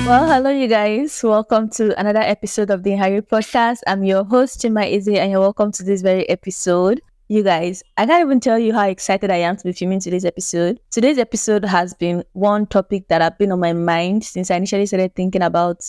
Well, hello, you guys. Welcome to another episode of the InHerYOUTH podcast. I'm your host, Chinma Eze, and you're welcome to this very episode. You guys, I can't even tell you how excited I am to be filming today's episode. Today's episode has been one topic that have been on my mind since I initially started thinking about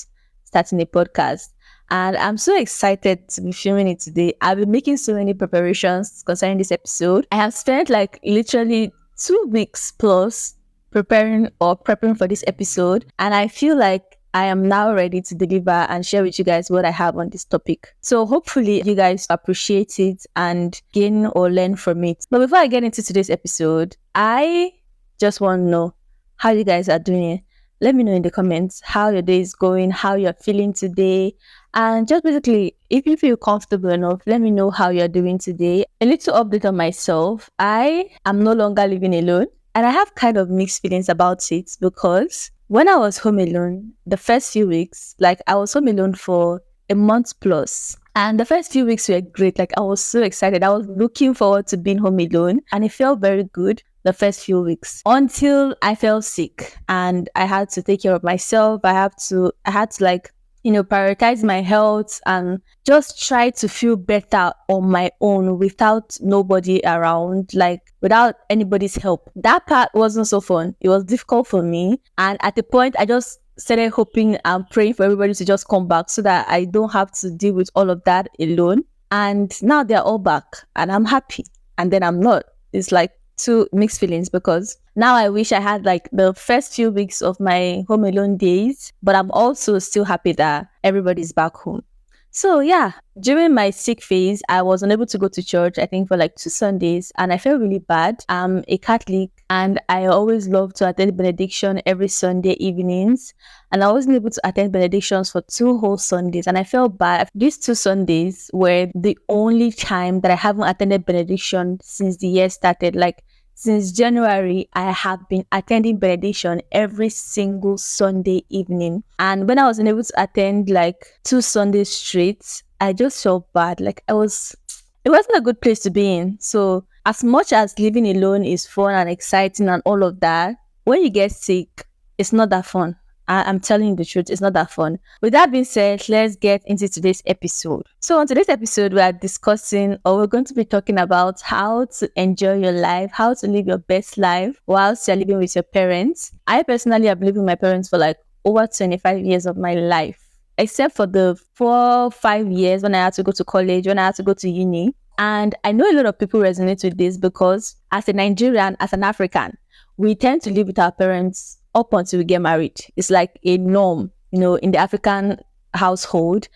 starting a podcast. And I'm so excited to be filming it today. I've been making so many preparations concerning this episode. I have spent like literally 2 weeks plus preparing for this episode, and I feel like I am now ready to deliver and share with you guys what I have on this topic. So hopefully you guys appreciate it and gain or learn from it. But before I get into today's episode, I just want to know how you guys are doing. Let me know in the comments how your day is going, how you're feeling today, and just basically, if you feel comfortable enough, let me know how you're doing today. A little update on myself. I am no longer living alone. And I have kind of mixed feelings about it because when I was home alone, the first few weeks, like I was home alone for a month plus. And the first few weeks were great. Like I was so excited. I was looking forward to being home alone. And it felt very good the first few weeks until I fell sick and I had to take care of myself. I had to like, prioritize my health and just try to feel better on my own without nobody around, like without anybody's help. That part wasn't so fun. It was difficult for me. And at the point, I just started hoping and praying for everybody to just come back so that I don't have to deal with all of that alone. And now they're all back and I'm happy. And then I'm not. It's like two mixed feelings because now I wish I had like the first few weeks of my home alone days, but I'm also still happy that everybody's back home. So yeah, during my sick phase, I was unable to go to church, I think for like 2 Sundays, and I felt really bad. I'm a Catholic and I always love to attend benediction every Sunday evenings. And I wasn't able to attend benedictions for 2 whole Sundays. And I felt bad. These 2 Sundays were the only time that I haven't attended benediction since the year started. Like since January, I have been attending benediction every single Sunday evening. And when I was unable to attend like 2 Sundays straight, I just felt bad. Like it wasn't a good place to be in. So as much as living alone is fun and exciting and all of that, when you get sick, it's not that fun. I'm telling you the truth, it's not that fun. With that being said, let's get into today's episode. So on today's episode, we're going to be talking about how to enjoy your life, how to live your best life whilst you're living with your parents. I personally have lived with my parents for like over 25 years of my life, except for the 4-5 years when I had to go to college, when I had to go to uni. And I know a lot of people resonate with this because as a Nigerian, as an African, we tend to live with our parents up until we get married. It's like a norm, in the African household.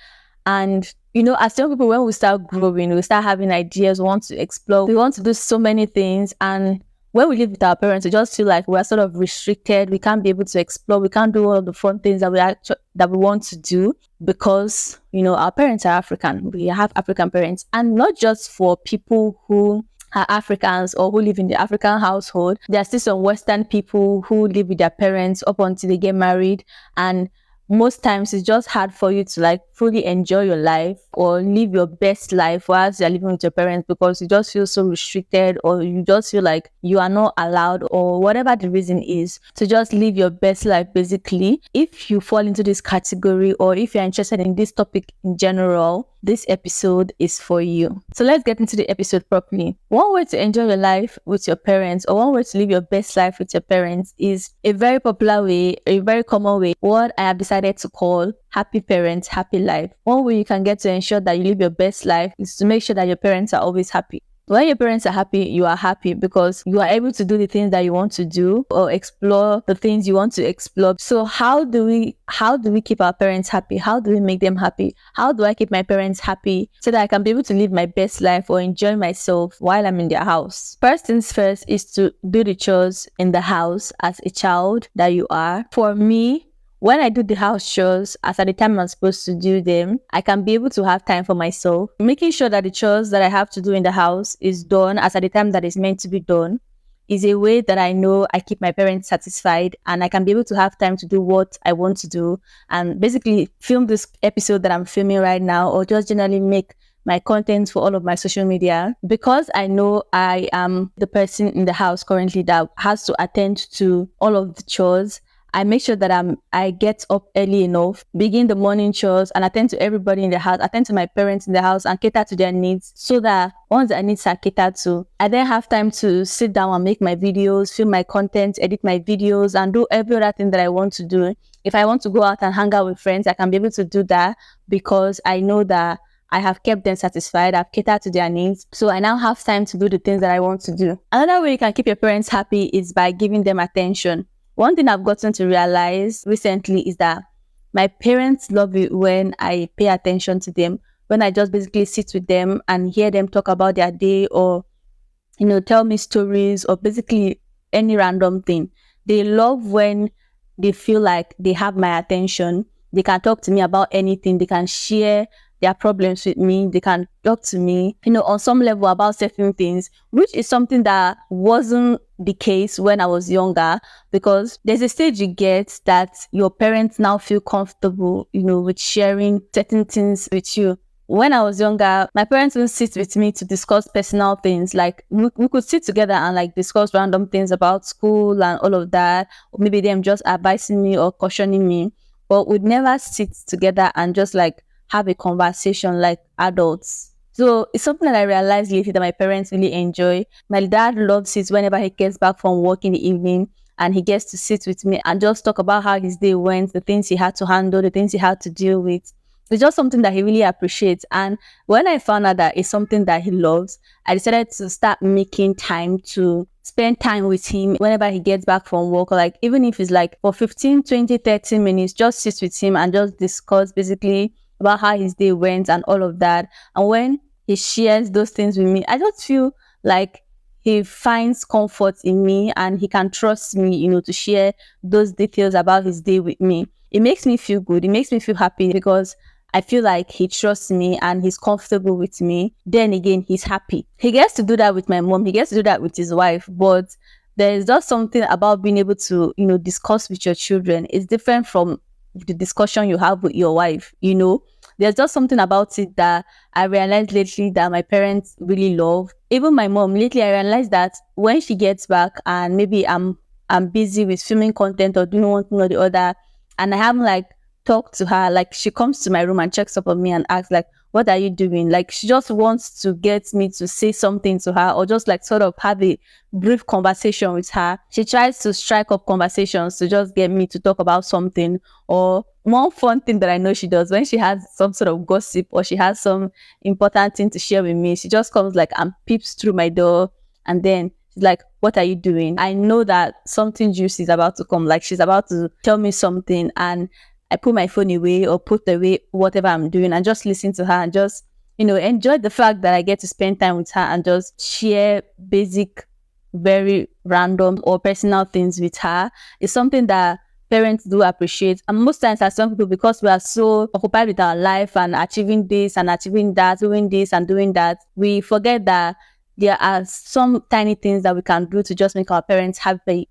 And, as young people, when we start growing, we start having ideas, we want to explore, we want to do so many things. And when we live with our parents, we just feel like we're sort of restricted. We can't be able to explore. We can't do all of the fun things that we want to do because, our parents are African. We have African parents. And not just for people who are Africans or who live in the African household. There are still some Western people who live with their parents up until they get married, and most times it's just hard for you to like fully enjoy your life or live your best life whilst you're living with your parents because you just feel so restricted, or you just feel like you are not allowed, or whatever the reason is, to just live your best life. Basically, if you fall into this category or if you're interested in this topic in general, this episode is for you. So let's get into the episode properly. One way to enjoy your life with your parents, or one way to live your best life with your parents, is a very popular way, a very common way, what I have decided to call happy parents, happy life. One way you can get to ensure that you live your best life is to make sure that your parents are always happy. When your parents are happy, you are happy because you are able to do the things that you want to do or explore the things you want to explore. So how do we keep our parents happy? How do we make them happy? How do I keep my parents happy so that I can be able to live my best life or enjoy myself while I'm in their house? First things first is to do the chores in the house as a child that you are. For me, when I do the house chores as at the time I'm supposed to do them, I can be able to have time for myself. Making sure that the chores that I have to do in the house is done as at the time that is meant to be done is a way that I know I keep my parents satisfied, and I can be able to have time to do what I want to do and basically film this episode that I'm filming right now, or just generally make my content for all of my social media, because I know I am the person in the house currently that has to attend to all of the chores. I make sure that I get up early enough, begin the morning chores, and attend to everybody in the house, attend to my parents in the house, and cater to their needs, so that once their needs are catered to, I then have time to sit down and make my videos, film my content, edit my videos, and do every other thing that I want to do. If I want to go out and hang out with friends, I can be able to do that because I know that I have kept them satisfied. I've catered to their needs. So I now have time to do the things that I want to do. Another way you can keep your parents happy is by giving them attention. One thing I've gotten to realize recently is that my parents love it when I pay attention to them, when I just basically sit with them and hear them talk about their day, or tell me stories, or basically any random thing. They love when they feel like they have my attention. They can talk to me about anything. They can share their problems with me. They can talk to me, on some level about certain things, which is something that wasn't the case when I was younger, because there's a stage you get that your parents now feel comfortable, with sharing certain things with you. When I was younger, my parents would sit with me to discuss personal things. Like we could sit together and like discuss random things about school and all of that, or maybe them just advising me or cautioning me. But we'd never sit together and just like have a conversation like adults. So it's something that I realized lately that my parents really enjoy. My dad loves it whenever he gets back from work in the evening and he gets to sit with me and just talk about how his day went, the things he had to handle, the things he had to deal with. It's just something that he really appreciates. And when I found out that it's something that he loves, I decided to start making time to spend time with him whenever he gets back from work. Like even if it's like for 15, 20, 30 minutes, just sit with him and just discuss basically about how his day went and all of that. And when he shares those things with me, I just feel like he finds comfort in me and he can trust me, to share those details about his day with me. It makes me feel good. It makes me feel happy because I feel like he trusts me and he's comfortable with me. Then again, he's happy. He gets to do that with my mom. He gets to do that with his wife. But there's just something about being able to, discuss with your children. It's different from the discussion you have with your wife. There's just something about it that I realized lately that my parents really love. Even my mom, lately I realized that when she gets back and maybe I'm busy with filming content or doing one thing or the other, and I haven't like talked to her, like she comes to my room and checks up on me and asks like, what are you doing? Like she just wants to get me to say something to her or just like sort of have a brief conversation with her. She tries to strike up conversations to just get me to talk about something. Or one fun thing that I know she does, when she has some sort of gossip or she has some important thing to share with me, she just comes like and peeps through my door, and then she's like, what are you doing? I know that something juicy is about to come, like she's about to tell me something, and I put my phone away or put away whatever I'm doing and just listen to her and just, enjoy the fact that I get to spend time with her and just share basic, very random or personal things with her. It's something that parents do appreciate. And most times as some people, because we are so occupied with our life and achieving this and achieving that, doing this and doing that, we forget that there are some tiny things that we can do to just make our parents happy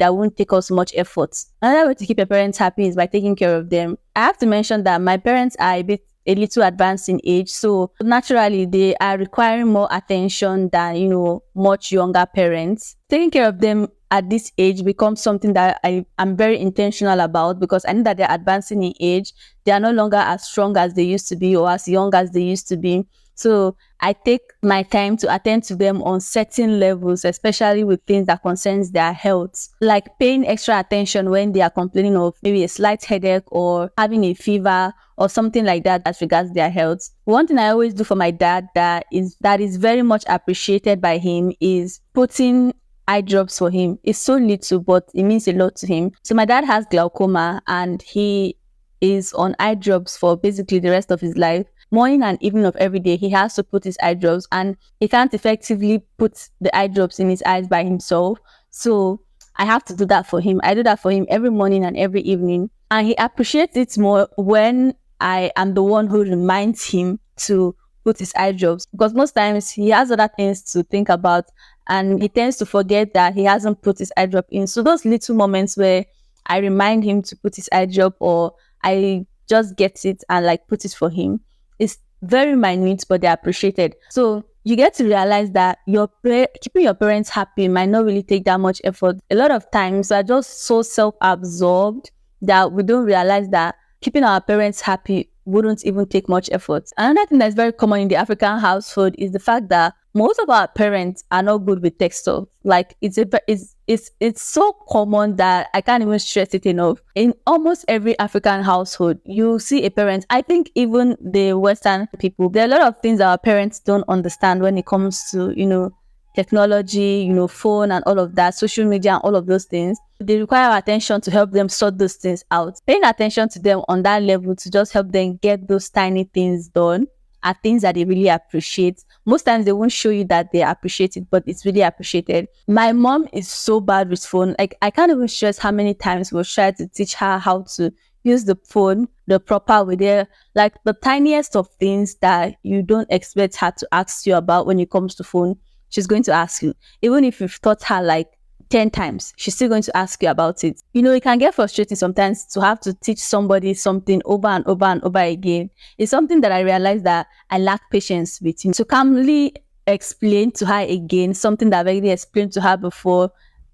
that won't take us much effort. Another way to keep your parents happy is by taking care of them. I have to mention that my parents are a little advanced in age, so naturally they are requiring more attention than much younger parents. Taking care of them at this age becomes something that I am very intentional about, because I know that they're advancing in age. They are no longer as strong as they used to be or as young as they used to be. So I take my time to attend to them on certain levels, especially with things that concerns their health, like paying extra attention when they are complaining of maybe a slight headache or having a fever or something like that as regards their health. One thing I always do for my dad that is very much appreciated by him is putting eye drops for him. It's so little, but it means a lot to him. So my dad has glaucoma and he is on eye drops for basically the rest of his life. Morning and evening of every day, he has to put his eye drops, and he can't effectively put the eye drops in his eyes by himself. So I have to do that for him. I do that for him every morning and every evening. And he appreciates it more when I am the one who reminds him to put his eye drops, because most times he has other things to think about and he tends to forget that he hasn't put his eye drop in. So those little moments where I remind him to put his eye drop, or I just get it and like put it for him, it's very minute, but they're appreciated. So you get to realize that keeping your parents happy might not really take that much effort. A lot of times we're just so self-absorbed that we don't realize that keeping our parents happy wouldn't even take much effort. Another thing that's very common in the African household is the fact that most of our parents are not good with tech stuff. Like it's so common that I can't even stress it enough. In almost every African household, you see a parent. I think even the Western people, there are a lot of things that our parents don't understand when it comes to, technology, phone and all of that, social media and all of those things. They require our attention to help them sort those things out. Paying attention to them on that level to just help them get those tiny things done are things that they really appreciate. Most times they won't show you that they appreciate it, but it's really appreciated. My mom is so bad with phone. Like, I can't even stress how many times we'll try to teach her how to use the phone the proper way. There, like the tiniest of things that you don't expect her to ask you about when it comes to phone, she's going to ask you. Even if you've taught her like 10 times, she's still going to ask you about it. It can get frustrating sometimes to have to teach somebody something over and over and over again. It's something that I realized that I lack patience with. To calmly explain to her again something that I've already explained to her before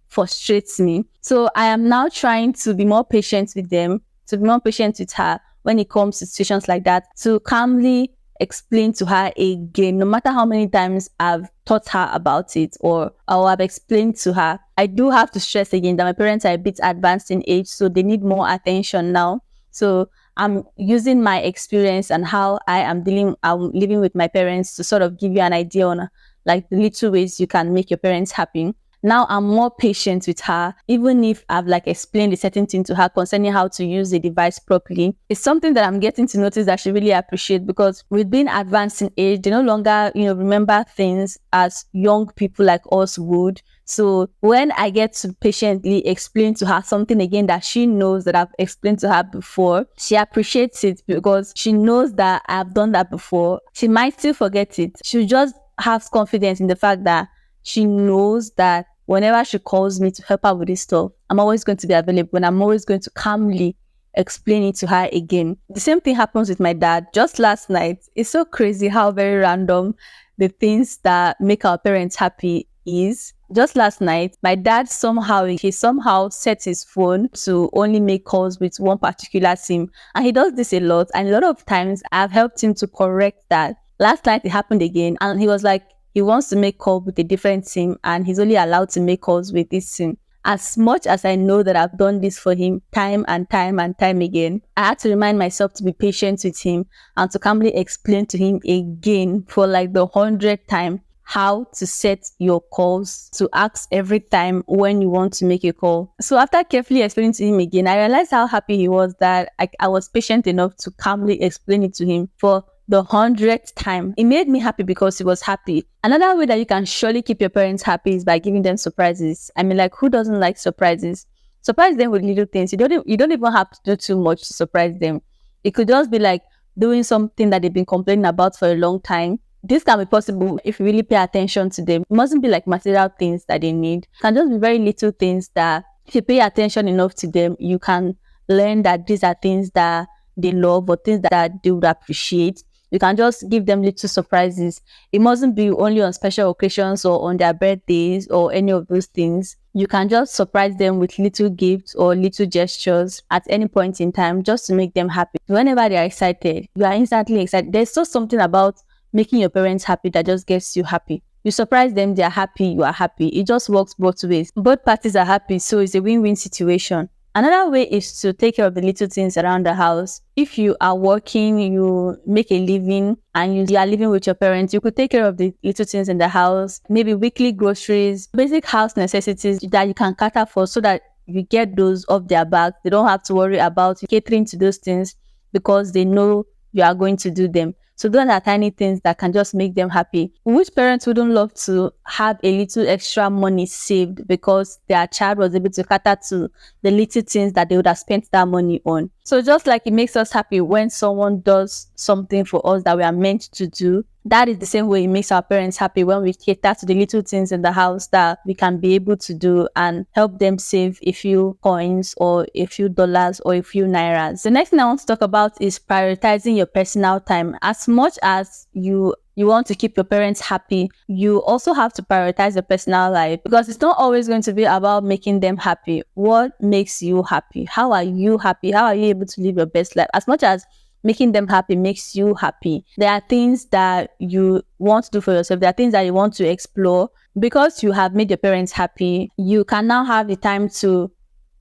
frustrates me. So I am now trying to be more patient with them, to be more patient with her when it comes to situations like that, to calmly explain to her again, no matter how many times I've taught her about it or I've explained to her. I do have to stress again that my parents are a bit advanced in age, so they need more attention now. So I'm using my experience and how I'm living with my parents to sort of give you an idea on like the little ways you can make your parents happy. Now I'm more patient with her, even if I've like explained a certain thing to her concerning how to use the device properly. It's something that I'm getting to notice that she really appreciates, because with being advanced in age, they no longer, remember things as young people like us would. So when I get to patiently explain to her something again that she knows that I've explained to her before, she appreciates it because she knows that I've done that before. She might still forget it. She just has confidence in the fact that she knows that whenever she calls me to help her with this stuff, I'm always going to be available and I'm always going to calmly explain it to her again. The same thing happens with my dad. Just last night, it's so crazy how very random the things that make our parents happy is. Just last night, my dad somehow set his phone to only make calls with one particular SIM. And he does this a lot. And a lot of times I've helped him to correct that. Last night it happened again and he was like, he wants to make calls with a different SIM and he's only allowed to make calls with this SIM. As much as I know that I've done this for him time and time and time again, I had to remind myself to be patient with him and to calmly explain to him again for like the 100th time how to set your calls to ask every time when you want to make a call. So after carefully explaining to him again, I realized how happy he was that I was patient enough to calmly explain it to him for the 100th time. It made me happy because he was happy. Another way that you can surely keep your parents happy is by giving them surprises. I mean, like, who doesn't like surprises? Surprise them with little things. You don't even have to do too much to surprise them. It could just be like doing something that they've been complaining about for a long time. This can be possible if you really pay attention to them. It mustn't be like material things that they need. It can just be very little things that if you pay attention enough to them, you can learn that these are things that they love or things that they would appreciate. You can just give them little surprises. It mustn't be only on special occasions or on their birthdays or any of those things. You can just surprise them with little gifts or little gestures at any point in time just to make them happy. Whenever they are excited, you are instantly excited. There's just something about making your parents happy that just gets you happy. You surprise them, they are happy, you are happy. It just works both ways. Both parties are happy, so it's a win-win situation. Another way is to take care of the little things around the house. If you are working, you make a living, and you are living with your parents, you could take care of the little things in the house, maybe weekly groceries, basic house necessities that you can cater for so that you get those off their back. They don't have to worry about catering to those things because they know you are going to do them. So those are tiny things that can just make them happy. Which parents wouldn't love to have a little extra money saved because their child was able to cater to the little things that they would have spent that money on? So just like it makes us happy when someone does something for us that we are meant to do, that is the same way it makes our parents happy when we cater to the little things in the house that we can be able to do and help them save a few coins or a few dollars or a few nairas. The next thing I want to talk about is prioritizing your personal time. As much as you want to keep your parents happy, you also have to prioritize your personal life, because it's not always going to be about making them happy. What makes you happy? How are you happy? How are you able to live your best life? As much as making them happy makes you happy, there are things that you want to do for yourself. There are things that you want to explore. Because you have made your parents happy, you can now have the time to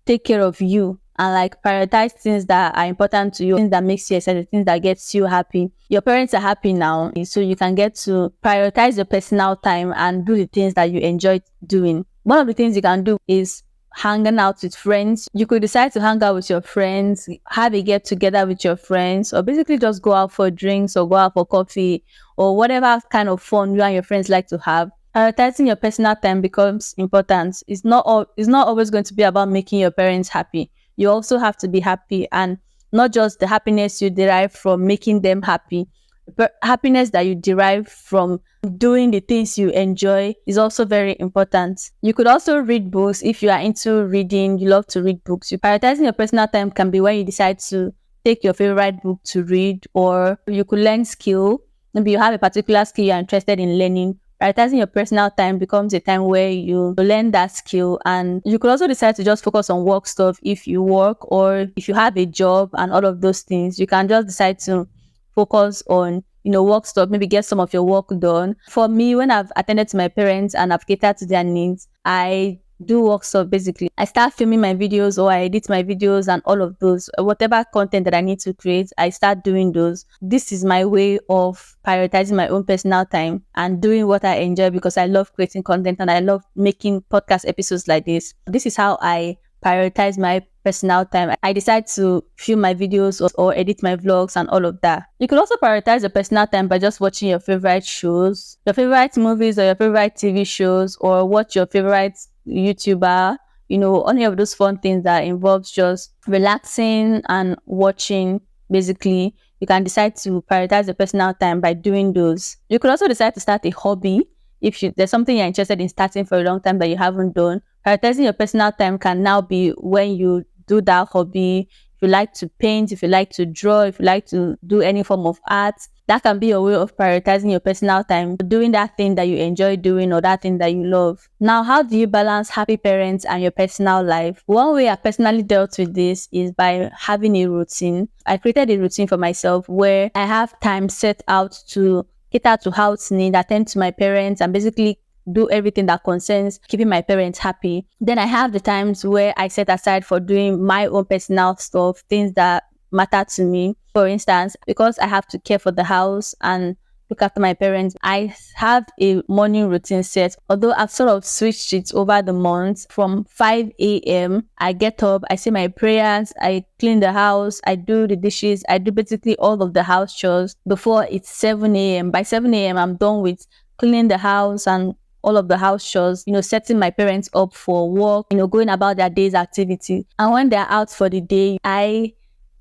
take care of you and like prioritize things that are important to you, things that makes you excited, things that gets you happy. Your parents are happy now, so you can get to prioritize your personal time and do the things that you enjoy doing. One of the things you can do is hanging out with friends. You could decide to hang out with your friends, have a get together with your friends, or basically just go out for drinks or go out for coffee or whatever kind of fun you and your friends like to have. Prioritizing your personal time becomes important. It's not always going to be about making your parents happy. You also have to be happy, and not just the happiness you derive from making them happy, but happiness that you derive from doing the things you enjoy is also very important. You could also read books if you are into reading, you love to read books. Prioritizing your personal time can be when you decide to take your favorite book to read, or you could learn skill. Maybe you have a particular skill you're interested in learning. Prioritizing your personal time becomes a time where you learn that skill, and you could also decide to just focus on work stuff if you work, or if you have a job and all of those things. You can just decide to focus on work stuff, maybe get some of your work done. For me, when I've attended to my parents and I've catered to their needs, I do work stuff. Basically, I start filming my videos, or I edit my videos and all of those. Whatever content that I need to create, I start doing those. This is my way of prioritizing my own personal time and doing what I enjoy, because I love creating content and I love making podcast episodes like this. This is how I prioritize my personal time. I decide to film my videos or edit my vlogs and all of that. You could also prioritize your personal time by just watching your favorite shows, your favorite movies or your favorite TV shows, or watch your favorite YouTuber, any of those fun things that involves just relaxing and watching. Basically, you can decide to prioritize your personal time by doing those. You could also decide to start a hobby. If there's something you're interested in starting for a long time that you haven't done, prioritizing your personal time can now be when you do that hobby. If you like to paint, if you like to draw, if you like to do any form of art, that can be a way of prioritizing your personal time, doing that thing that you enjoy doing or that thing that you love. Now, how do you balance happy parents and your personal life? One way I personally dealt with this is by having a routine. I created a routine for myself where I have time set out to cater to house need, attend to my parents, and basically do everything that concerns keeping my parents happy. Then I have the times where I set aside for doing my own personal stuff, things that matter to me. For instance, because I have to care for the house and look after my parents, I have a morning routine set. Although I've sort of switched it over the months. From 5 a.m., I get up, I say my prayers, I clean the house, I do the dishes, I do basically all of the house chores before it's 7 a.m. By 7 a.m., I'm done with cleaning the house and all of the house chores, setting my parents up for work, going about their day's activity. And when they're out for the day, I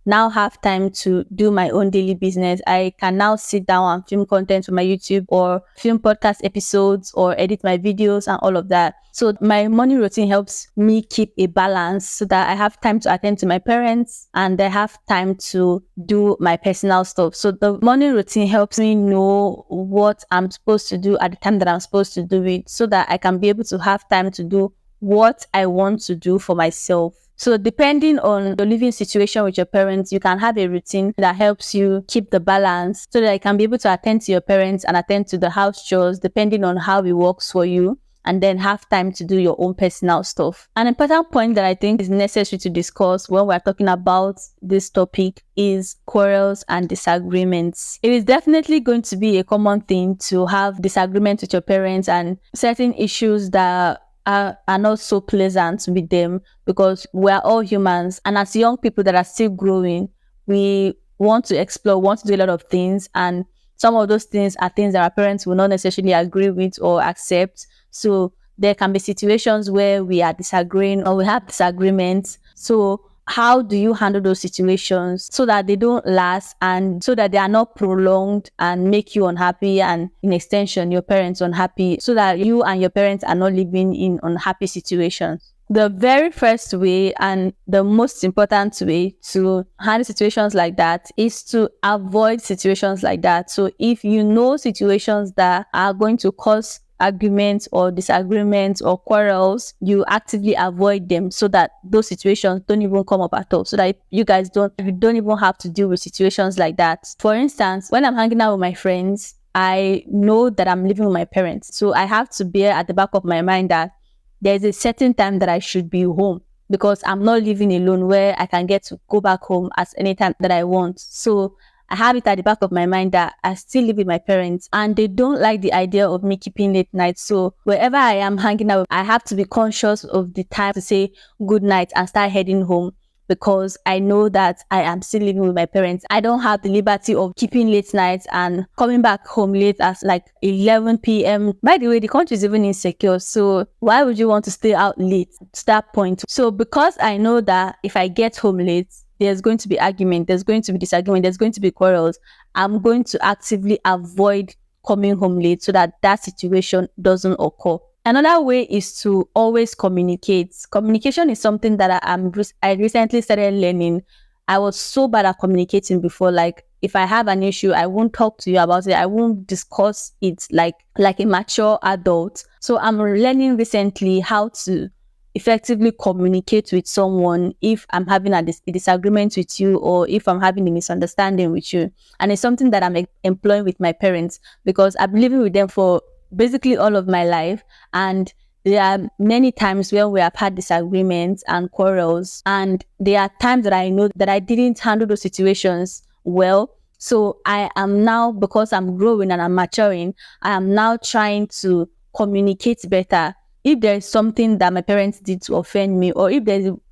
now have time to do my own daily business. I can now sit down and film content for my YouTube, or film podcast episodes, or edit my videos and all of that. So my morning routine helps me keep a balance so that I have time to attend to my parents and I have time to do my personal stuff. So the morning routine helps me know what I'm supposed to do at the time that I'm supposed to do it, so that I can be able to have time to do what I want to do for myself. So depending on your living situation with your parents, you can have a routine that helps you keep the balance so that you can be able to attend to your parents and attend to the house chores depending on how it works for you, and then have time to do your own personal stuff. An important point that I think is necessary to discuss when we're talking about this topic is quarrels and disagreements. It is definitely going to be a common thing to have disagreements with your parents and certain issues that are not so pleasant with them, because we're all humans, and as young people that are still growing, we want to explore, want to do a lot of things, and some of those things are things that our parents will not necessarily agree with or accept. So there can be situations where we are disagreeing or we have disagreements. So how do you handle those situations so that they don't last and so that they are not prolonged and make you unhappy and in extension your parents unhappy, so that you and your parents are not living in unhappy situations? The very first way and the most important way to handle situations like that is to avoid situations like that. So if you know situations that are going to cause arguments or disagreements or quarrels, you actively avoid them so that those situations don't even come up at all. So that you don't even have to deal with situations like that. For instance, when I'm hanging out with my friends, I know that I'm living with my parents. So I have to bear at the back of my mind that there's a certain time that I should be home, because I'm not living alone where I can get to go back home at any time that I want. So I have it at the back of my mind that I still live with my parents and they don't like the idea of me keeping late nights. So wherever I am hanging out, I have to be conscious of the time to say good night and start heading home, because I know that I am still living with my parents. I don't have the liberty of keeping late nights and coming back home late as like 11 p.m. By the way, the country is even insecure. So why would you want to stay out late to that point? So because I know that if I get home late, there's going to be argument, there's going to be disagreement, there's going to be quarrels, I'm going to actively avoid coming home late so that that situation doesn't occur. Another way is to always communicate. Communication is something that I recently started learning. I was so bad at communicating before. Like if I have an issue, I won't talk to you about it. I won't discuss it like a mature adult. So I'm learning recently how to effectively communicate with someone if I'm having a disagreement with you, or if I'm having a misunderstanding with you. And it's something that I'm employing with my parents, because I've been living with them for basically all of my life. And there are many times where we have had disagreements and quarrels. And there are times that I know that I didn't handle those situations well. So I am now, because I'm growing and I'm maturing, I am now trying to communicate better. If there is something that my parents did to offend me, or if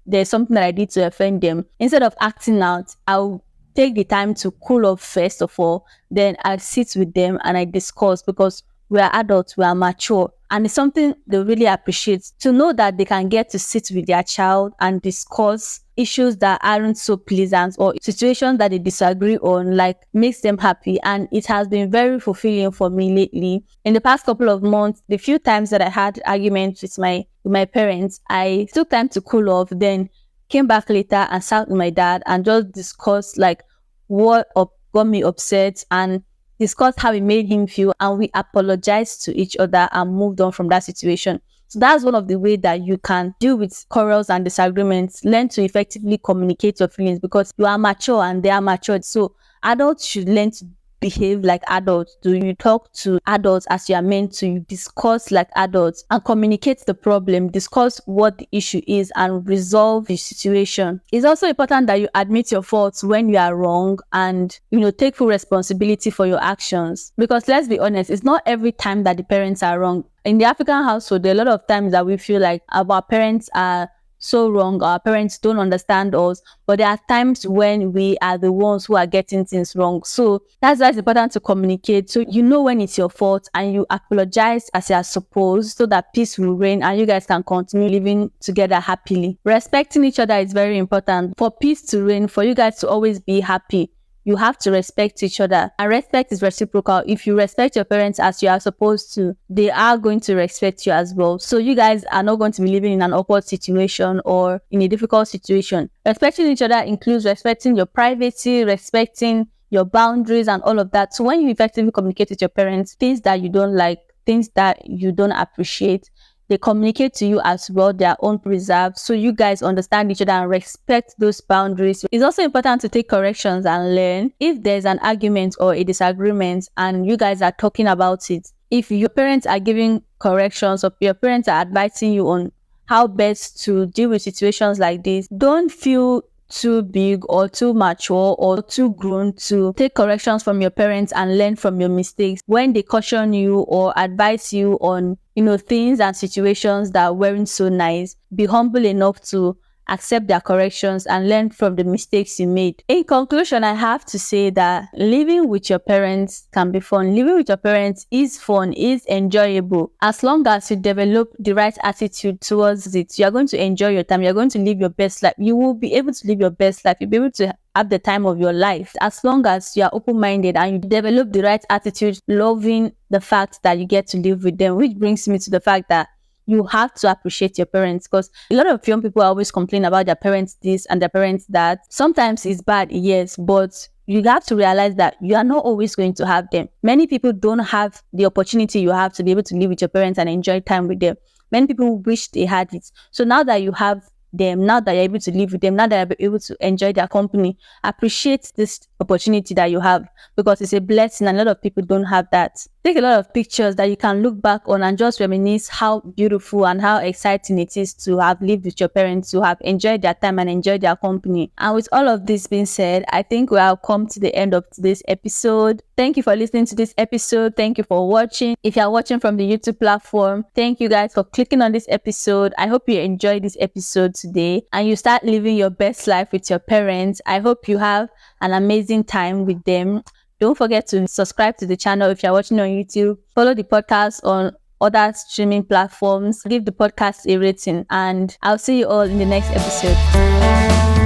there's something that I did to offend them, instead of acting out, I'll take the time to cool off first of all. Then I sit with them and I discuss, because we are adults, we are mature. And it's something they really appreciate, to know that they can get to sit with their child and discuss issues that aren't so pleasant or situations that they disagree on, like makes them happy. And it has been very fulfilling for me lately. In the past couple of months, the few times that I had arguments with my parents, I took time to cool off, then came back later and sat with my dad and just discussed like got me upset, and discussed how it made him feel, and we apologized to each other and moved on from that situation. So that's one of the ways that you can deal with quarrels and disagreements. Learn to effectively communicate your feelings, because you are mature and they are matured. So adults should learn to behave like adults. Do you talk to adults as you are meant to? You discuss like adults and communicate the problem, discuss what the issue is and resolve the situation. It's also important that you admit your faults when you are wrong, and take full responsibility for your actions, because let's be honest, it's not every time that the parents are wrong. In the African household, there are a lot of times that we feel like our parents are so wrong, our parents don't understand us, but there are times when we are the ones who are getting things wrong. So that's why it's important to communicate, so you know when it's your fault and you apologize as you are supposed, so that peace will reign and you guys can continue living together happily. Respecting each other is very important for peace to reign, for you guys to always be happy. You have to respect each other, and respect is reciprocal. If you respect your parents as you are supposed to, they are going to respect you as well. So you guys are not going to be living in an awkward situation or in a difficult situation. Respecting each other includes respecting your privacy, respecting your boundaries and all of that. So when you effectively communicate with your parents, things that you don't like, things that you don't appreciate, they communicate to you as well, their own reserve, so you guys understand each other and respect those boundaries. It's also important to take corrections and learn. If there's an argument or a disagreement and you guys are talking about it, if your parents are giving corrections or your parents are advising you on how best to deal with situations like this, don't feel too big or too mature or too grown to take corrections from your parents and learn from your mistakes. When they caution you or advise you on things and situations that weren't so nice, be humble enough to accept their corrections, and learn from the mistakes you made. In conclusion, I have to say that living with your parents can be fun. Living with your parents is fun, is enjoyable. As long as you develop the right attitude towards it, you're going to enjoy your time. You're going to live your best life. You will be able to live your best life. You'll be able to have the time of your life as long as you are open-minded and you develop the right attitude, loving the fact that you get to live with them. Which brings me to the fact that you have to appreciate your parents, because a lot of young people always complain about their parents this and their parents that. Sometimes it's bad, yes, but you have to realize that you are not always going to have them. Many people don't have the opportunity you have to be able to live with your parents and enjoy time with them. Many people wish they had it. So now that you have them, now that you're able to live with them, now that you're able to enjoy their company, appreciate this opportunity that you have, because it's a blessing and a lot of people don't have that. Take a lot of pictures that you can look back on and just reminisce how beautiful and how exciting it is to have lived with your parents, to have enjoyed their time and enjoyed their company. And with all of this being said, I think we have come to the end of today's episode. Thank you for listening to this episode. Thank you for watching. If you're watching from the YouTube platform, thank you guys for clicking on this episode. I hope you enjoyed this episode today and you start living your best life with your parents. I hope you have an amazing time with them. Don't forget to subscribe to the channel if you're watching on YouTube. Follow the podcast on other streaming platforms. Give the podcast a rating, and I'll see you all in the next episode.